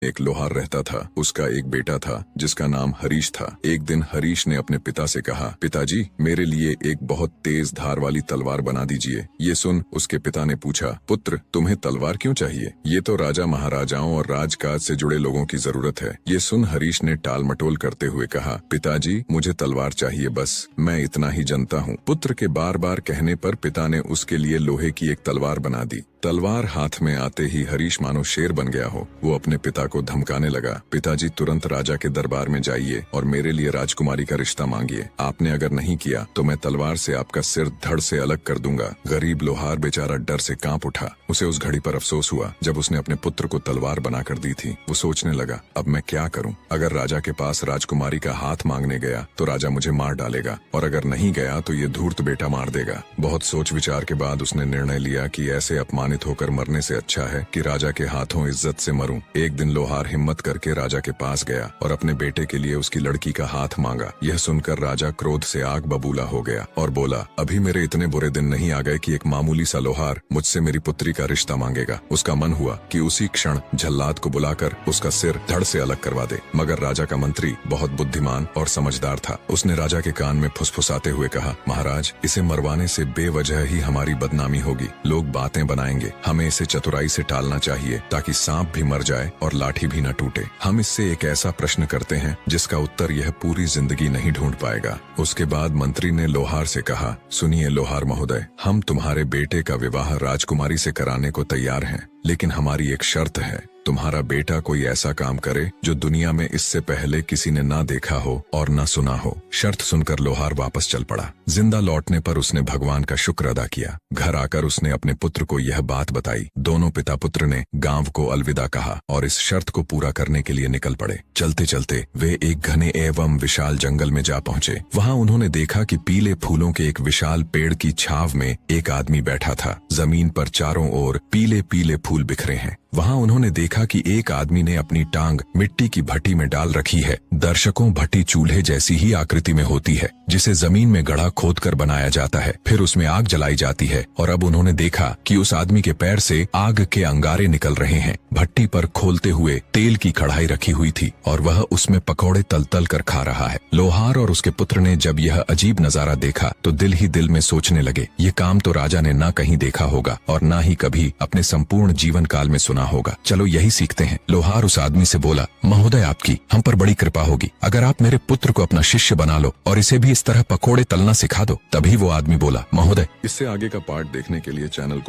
एक लोहार रहता था। उसका एक बेटा था जिसका नाम हरीश था। एक दिन हरीश ने अपने पिता से कहा, पिताजी मेरे लिए एक बहुत तेज धार वाली तलवार बना दीजिए। ये सुन उसके पिता ने पूछा, पुत्र तुम्हें तलवार क्यों चाहिए? ये तो राजा महाराजाओं और राजकाज से जुड़े लोगों की जरूरत है। ये सुन हरीश ने टाल मटोल करते हुए कहा, पिताजी मुझे तलवार चाहिए, बस मैं इतना ही जानता हूँ। पुत्र के बार बार कहने पर पिता ने उसके लिए लोहे की एक तलवार बना दी। तलवार हाथ में आते ही हरीश मानो शेर बन गया हो। वो अपने पिता को धमकाने लगा, पिताजी तुरंत राजा के दरबार में जाइए और मेरे लिए राजकुमारी का रिश्ता मांगिए। आपने अगर नहीं किया तो मैं तलवार से आपका सिर धड़ से अलग कर दूंगा। गरीब लोहार बेचारा डर से कांप उठा। उसे उस घड़ी पर अफसोस हुआ जब उसने अपने पुत्र को तलवार बनाकर दी थी। वो सोचने लगा, अब मैं क्या करूं? अगर राजा के पास राजकुमारी का हाथ मांगने गया तो राजा मुझे मार डालेगा, और अगर नहीं गया तो ये धूर्त बेटा मार देगा। बहुत सोच विचार के बाद उसने निर्णय लिया कि ऐसे अपमानित होकर मरने से अच्छा है कि राजा के हाथों इज्जत से मरूं। एक दिन लोहार हिम्मत करके राजा के पास गया और अपने बेटे के लिए उसकी लड़की का हाथ मांगा। यह सुनकर राजा क्रोध से आग बबूला हो गया और बोला, अभी मेरे इतने बुरे दिन नहीं आ गए कि एक मामूली सा लोहार मुझसे मेरी पुत्री का रिश्ता मांगेगा। उसका मन हुआ कि उसी क्षण जल्लाद को बुलाकर उसका सिर धड़ से अलग करवा दे। मगर राजा का मंत्री बहुत बुद्धिमान और समझदार था। उसने राजा के कान में फुसफुसाते हुए कहा, महाराज इसे मरवाने से बेवजह ही हमारी बदनामी होगी। लोग बातें बनाएंगे। हमें इसे चतुराई से टालना चाहिए ताकि सांप भी मर जाए और लाठी भी न टूटे। हम इससे एक ऐसा प्रश्न करते हैं जिसका उत्तर यह पूरी जिंदगी नहीं ढूंढ पाएगा। उसके बाद मंत्री ने लोहार से कहा, सुनिए लोहार महोदय, हम तुम्हारे बेटे का विवाह राजकुमारी से कराने को तैयार हैं, लेकिन हमारी एक शर्त है। तुम्हारा बेटा कोई ऐसा काम करे जो दुनिया में इससे पहले किसी ने ना देखा हो और ना सुना हो। शर्त सुनकर लोहार वापस चल पड़ा। जिंदा लौटने पर उसने भगवान का शुक्र अदा किया। घर आकर उसने अपने पुत्र को यह बात बताई। दोनों पिता पुत्र ने गांव को अलविदा कहा और इस शर्त को पूरा करने के लिए निकल पड़े। चलते चलते वे एक घने एवं विशाल जंगल में जा पहुंचे। वहां उन्होंने देखा कि पीले फूलों के एक विशाल पेड़ की छाव में एक आदमी बैठा था। जमीन पर चारों ओर पीले पीले फूल बिखरे हैं। वहां उन्होंने देखा कि एक आदमी ने अपनी टांग मिट्टी की भट्टी में डाल रखी है। दर्शकों, भट्टी चूल्हे जैसी ही आकृति में होती है जिसे जमीन में गड्ढा खोदकर बनाया जाता है, फिर उसमें आग जलाई जाती है। और अब उन्होंने देखा कि उस आदमी के पैर से आग के अंगारे निकल रहे हैं। भट्टी पर खोलते हुए तेल की कढ़ाई रखी हुई थी और वह उसमें पकौड़े तल तल कर खा रहा है। लोहार और उसके पुत्र ने जब यह अजीब नजारा देखा तो दिल ही दिल में सोचने लगे, ये काम तो राजा ने ना कहीं देखा होगा और ना ही कभी अपने संपूर्ण जीवन काल में सुना होगा। चलो यही सीखते हैं। लोहार उस आदमी से बोला, महोदय आपकी हम पर बड़ी कृपा होगी अगर आप मेरे पुत्र को अपना शिष्य बना लो और इसे भी इस तरह पकोड़े तलना सिखा दो। तभी वो आदमी बोला, महोदय। इससे आगे का पार्ट देखने के लिए चैनल को